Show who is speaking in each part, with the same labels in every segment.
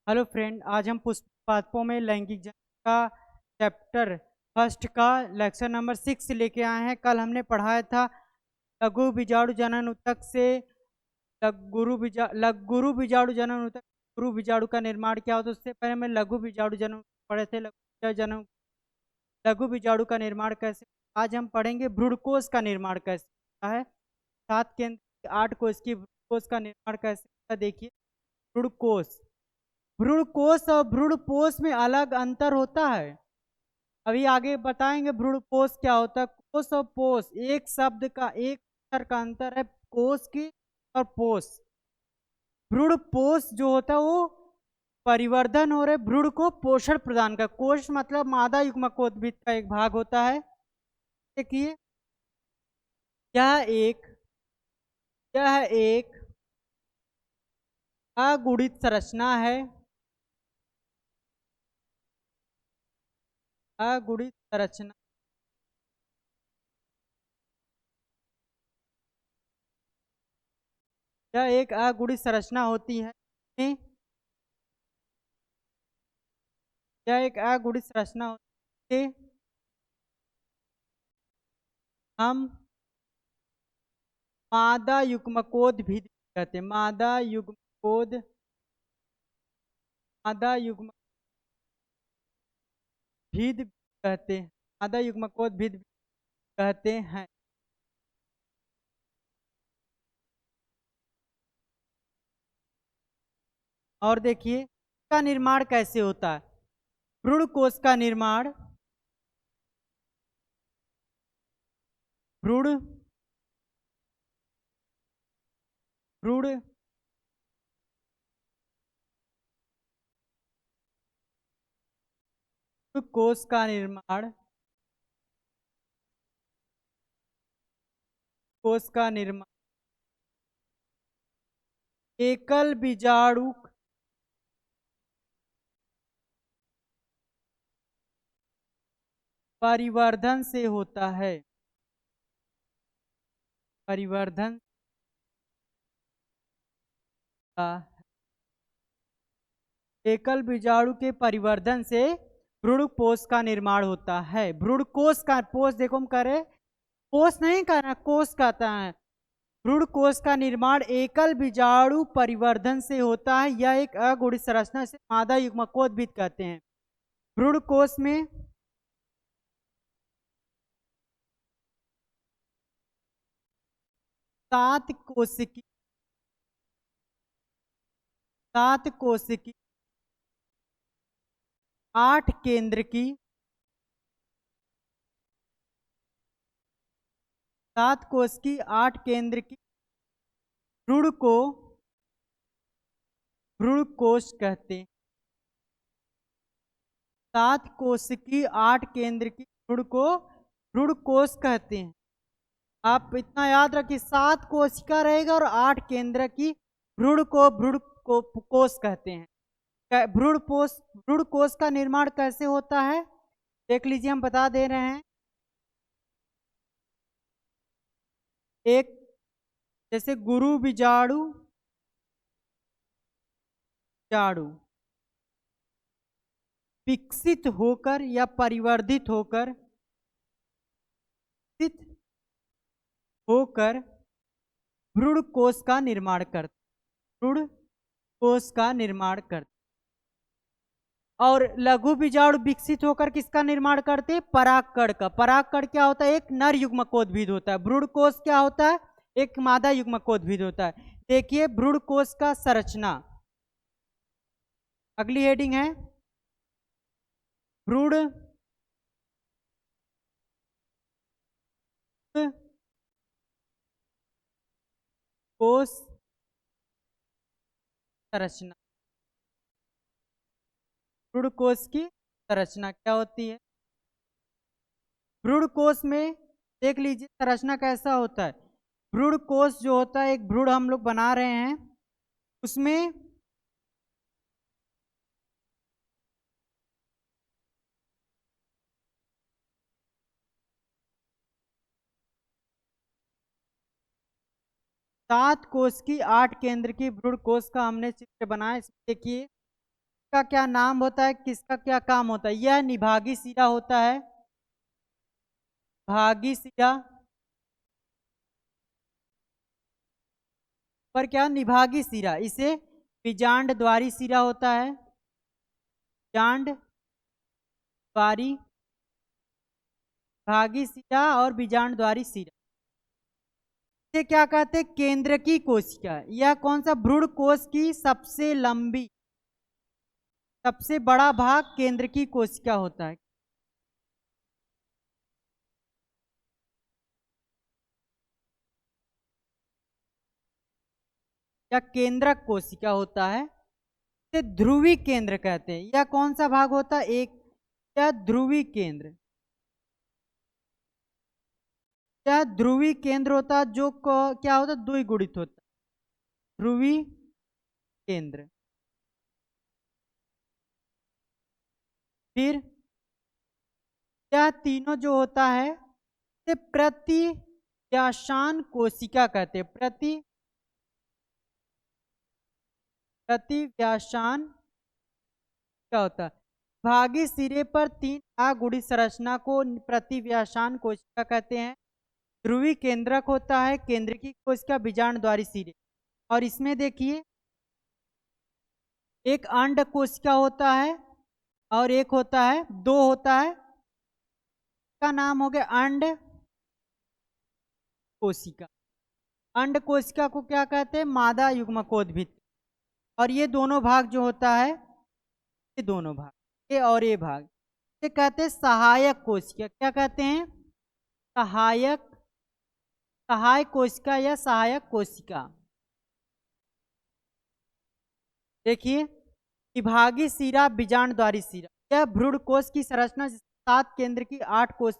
Speaker 1: Hello friend, आज हम पुष्प पादपों में लैंगिक जन का चैप्टर फर्स्ट का लेक्चर नंबर 6 लेके आए हैं। कल हमने पढ़ाया था लघु बीजाणु जनन ऊतक से लघुरु बीजाणु जनन ऊतक गुरु बीजाणु का निर्माण क्या होता है। उससे पहले हम लघु बीजाणु जनन पढ़े थे। लघु बीजाणु का निर्माण कैसे। आज हम पढ़ेंगे भ्रूणकोश का निर्माण कैसे होता है। 7 केंद्र 8 कोश की भ्रूणकोश का निर्माण कैसे होता है। देखिए, भ्रूणकोश भ्रूणकोश और भ्रूणपोष में अलग अंतर होता है। अभी आगे बताएंगे भ्रूणपोष क्या होता है। कोश और पोष एक शब्द का एक अक्षर का अंतर है, कोश की और पोष। भ्रूणपोष जो होता है वो परिवर्धन हो रहे भ्रूण को पोषण प्रदान कर। कोश मतलब मादा युग्मकोद्भिद का एक भाग होता है। देखिए, यह एक यह एक अगुणित संरचना है। अगुणित संरचना यह एक अगुणित संरचना होती है। यह एक अगुणित संरचना होती है। हम मादा युग्मकोद्भिद कहते हैं। मादा युग्मकोद्भिद कहते हैं। मादा युग्मकोद्भिद कहते हैं। और देखिए इसका निर्माण कैसे होता है। भ्रूणकोश का निर्माण भ्रूण भ्रूण कोश का निर्माण कोश का निर्माण एकल बीजाणु परिवर्धन से होता है। परिवर्धन का एकल बीजाणु के परिवर्धन से भ्रूणकोश का निर्माण होता है। भ्रूणकोश का कोश देखो हम कह रहे कोश नहीं कहना, कोश कहता है। भ्रूणकोश का निर्माण एकल बीजाणु परिवर्धन से होता है। यह एक अगुणित संरचना से मादा युग्मकोद्भिद कहते हैं। भ्रूणकोश में सात कोशिकी सात कोशिकी 8 केंद्र की 7 कोश की 8 केंद्र की भ्रूण को भ्रूणकोश कहते हैं। 7 कोश की 8 केंद्र की भ्रूण को भ्रूणकोश कहते हैं। आप इतना याद रखिए, 7 कोशिका रहेगा और 8 केंद्र की भ्रूण को कोश कहते हैं। भ्रूणकोश का निर्माण कैसे होता है देख लीजिए, हम बता दे रहे हैं। एक जैसे गुरु बीजाणु बीजाणु विकसित होकर या परिवर्धित होकर भ्रूणकोश का निर्माण करते भ्रूणकोश का निर्माण करते। और लघु बीजाणु विकसित होकर किसका निर्माण करते? परागकण का। परागकण क्या होता है? एक नर युग्मकोद्भिद होता है। भ्रूणकोश क्या होता है? एक मादा युग्मकोद्भिद होता है। देखिए भ्रूणकोश का संरचना, अगली हेडिंग है भ्रूण कोश संरचना। भ्रूणकोश की संरचना क्या होती है? भ्रूणकोश में देख लीजिए संरचना कैसा होता है। भ्रूणकोश जो होता है, एक भ्रूण हम लोग बना रहे हैं, उसमें सात कोश की 8 केंद्र की भ्रूणकोश का हमने चित्र बनाया। देखिए का क्या नाम होता है, किसका क्या काम होता है? यह निभागी सिरा होता है, भागी सिरा पर क्या निभागी सिरा, इसे बीजांड द्वारी सिरा होता है, बीजांड द्वारी भागी सिरा और बीजांड द्वारी सिरा। इसे क्या कहते हैं? केंद्र की कोशिका। यह कौन सा? भ्रूण कोश की सबसे लंबी, सबसे बड़ा भाग केंद्र की कोशिका होता है। या केंद्रक कोशिका होता है, इसे ध्रुवी केंद्र कहते हैं। यह कौन सा भाग होता है? एक, यह ध्रुवी केंद्र, यह ध्रुवी केंद्र होता है जो क्या होता है? द्विगुणित होता है, ध्रुवी केंद्र। फिर यह तीनों जो होता है इसे प्रतिव्यासान कोशिका कहते हैं, प्रतिव्यासान क्या होता है? भागी सिरे पर तीन अगुणित संरचना को प्रतिव्यासान कोशिका कहते हैं। ध्रुवी केंद्रक होता है, केंद्र की कोशिका बीजांड द्वारी सिरे। और इसमें देखिए एक अंड कोशिका होता है और एक होता है, दो होता है, का नाम हो गया अंड कोशिका। अंड कोशिका को क्या कहते हैं? मादा युग्मकोद्भिद। और ये दोनों भाग जो होता है, ये दोनों भाग, ये और ये भाग, ये कहते हैं सहायक कोशिका। क्या कहते हैं? सहायक, सहायक कोशिका या सहायक कोशिका। देखिए विभागी सिरा, बीजांड द्वारी सिरा, यह भ्रूण कोश की संरचना 7 केंद्र की 8 कोश,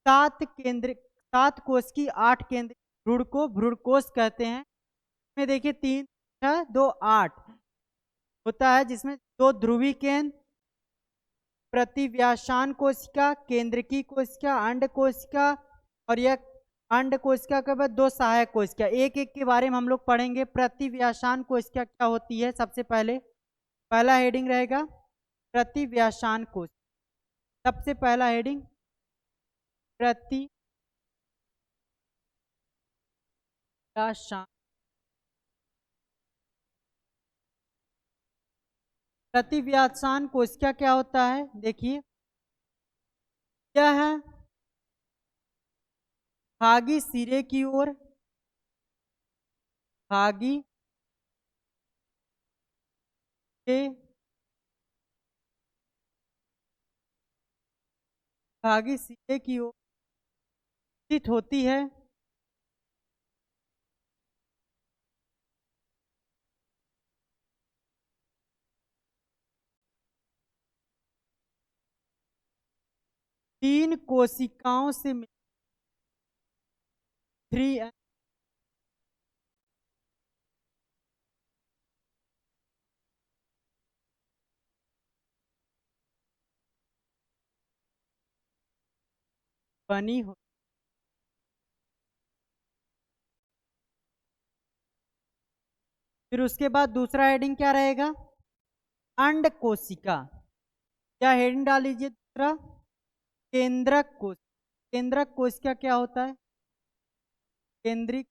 Speaker 1: 7 कोश की 8 केंद्र भ्रूण को भ्रूण कोश कहते हैं। इसमें देखिए 3 6 2 8 होता है, जिसमें 2 ध्रुवी केंद्र, प्रतिव्यासान कोशिका, केंद्र की कोशिका, अंड कोशिका, और यह अंड कोशिका के बाद 2 सहायक कोशिका। एक एक के बारे में हम लोग पढ़ेंगे। प्रतिव्यासान कोशिका क्या होती है? सबसे पहले पहला हेडिंग रहेगा प्रतिव्यासान कोशिका। सबसे पहला हेडिंग प्रतिव्यासान। प्रतिव्यासान कोशिका क्या होता है? देखिए यह है भागी सिरे की ओर, भागी के भागी सिरे की ओर स्थित होती है। तीन कोशिकाओं से 3 बनी हो। फिर उसके बाद दूसरा हेडिंग क्या रहेगा? अंड कोशिका। क्या हेडिंग डाल लीजिए? दूसरा केंद्रक कोश। केंद्रक कोशिका क्या होता है? केंद्रिक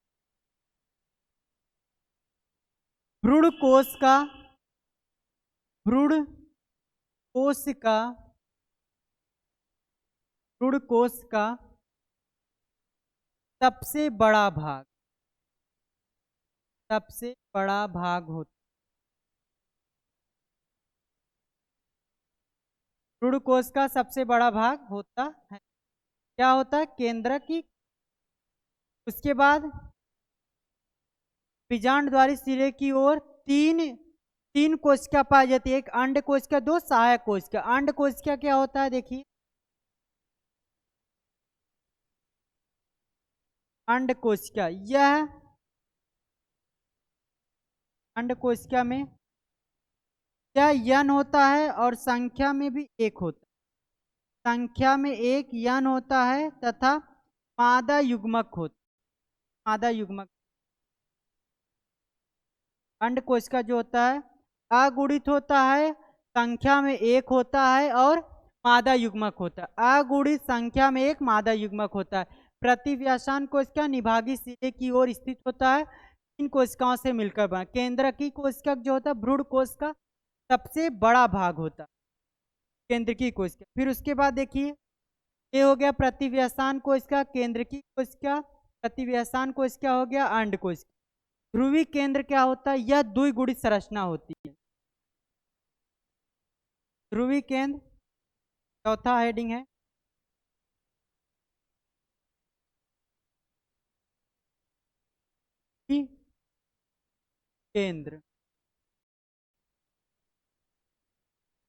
Speaker 1: भ्रूण कोश का, भ्रूण कोश का, भ्रूण कोश का सबसे बड़ा भाग, सबसे बड़ा भाग होता है। भ्रूण कोश का सबसे बड़ा भाग होता है, क्या होता है? केंद्र की। उसके बाद बीजांड द्वारी सिरे की ओर तीन कोशिका पाई जाती है। एक अंड कोशिका, 2 सहायक कोशिका। अंड कोशिका क्या होता है? देखिए अंड कोशिका, यह अंड कोशिका में क्या यन होता है और संख्या में भी एक होता है। संख्या में एक यन होता है तथा मादा युग्मक होता, मादा युग्मक। अंड कोशिका जो होता है अगुणित होता है संख्या में एक होता है और मादा युग्मक होता है। अगुणित संख्या में एक मादा युग्मक होता है। प्रतिव्यासान कोशिका निभागी सिरे की ओर स्थित होता है, इन कोशिकाओं से मिलकर बना। केंद्र की कोशिका जो होता है भ्रूण कोश का सबसे बड़ा भाग होता है, केंद्र की कोशिका। फिर उसके बाद देखिए ये हो गया प्रतिव्यासान कोशिका, केंद्र की कोशिका, प्रतिव्यासान कोशिका हो गया अंड कोशिका। ध्रुवी केंद्र क्या होता है? यह द्विगुणित संरचना होती है। ध्रुवी केंद्र चौथा हेडिंग है। केंद्र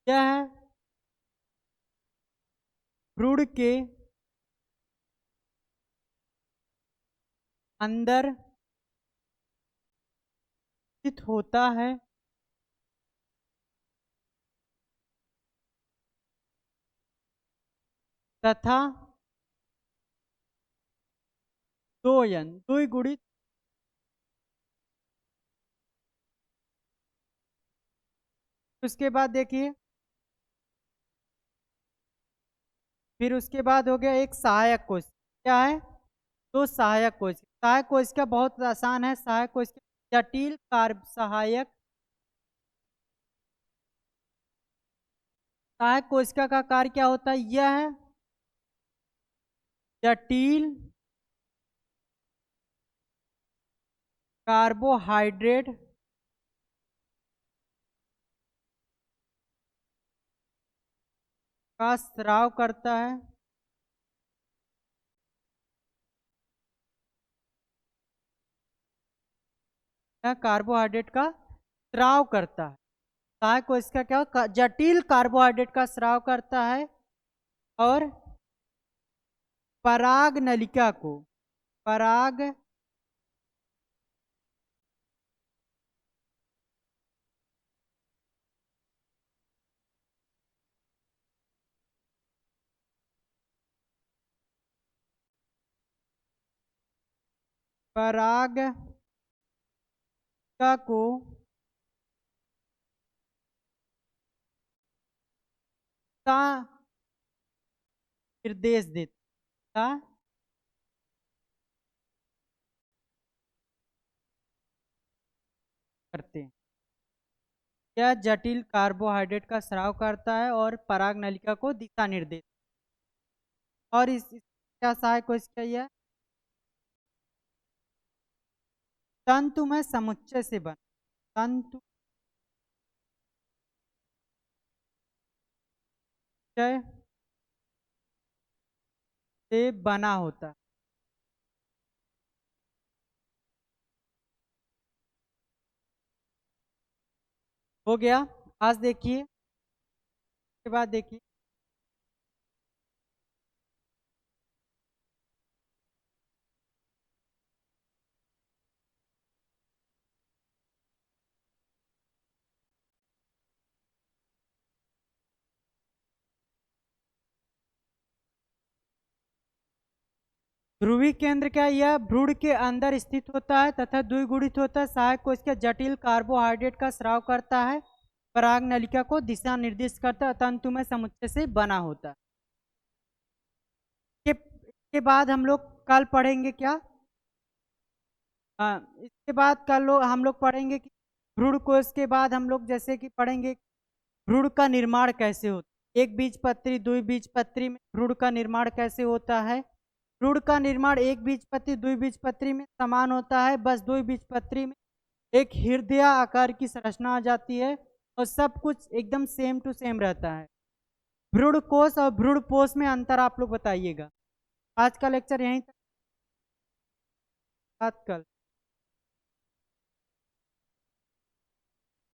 Speaker 1: क्या है? भ्रूण के अंदर स्थित होता है तथा द्विगुणित उसके बाद देखिए फिर उसके बाद हो गया एक सहायक कोश। क्या है? तो सहायक कोश। सहायक कोशिका बहुत आसान है। सहायक कोशिका जटिल कार्ब सहायक। सहायक कोशिका का कार्य क्या होता है? यह है जटिल कार्बोहाइड्रेट का स्राव करता है। यह कार्बोहाइड्रेट का स्राव करता है। सहायक कोशिका क्या जटिल कार्बोहाइड्रेट का स्राव करता है और पराग नलिका को पराग पराग को निर्देश देता करते हैं। यह जटिल कार्बोहाइड्रेट का स्राव करता है और पराग नलिका को दिशा निर्देश। और इस क्या सहायक कोशिका यह तंतु में समुच्चय से बना तंतु से बना होता। हो गया। आज देखिए के बाद देखिए ध्रुवी केंद्र क्या? यह भ्रूण के अंदर स्थित होता है तथा द्विगुणित होता है। सहायक कोशिका जटिल कार्बोहाइड्रेट का स्राव करता है, पराग नलिका को दिशा निर्देश करता है, तंतु में समुच्चय से बना होता है। इसके बाद हम लोग कल पढ़ेंगे क्या? हाँ, इसके बाद कल हम लोग पढ़ेंगे कि भ्रूण कोश के बाद हम लोग जैसे कि पढ़ेंगे भ्रूण का निर्माण कैसे होता है। एक बीजपत्री द्विबीजपत्री में भ्रूण का निर्माण कैसे होता है? भ्रूण का निर्माण एक बीजपत्री द्विबीजपत्री में समान होता है, बस द्विबीजपत्री में एक हृदय आकार की संरचना आ जाती है और सब कुछ एकदम सेम टू सेम रहता है। भ्रूण कोश और भ्रूण पोष में अंतर आप लोग बताइएगा। आज का लेक्चर यहीं तक। कल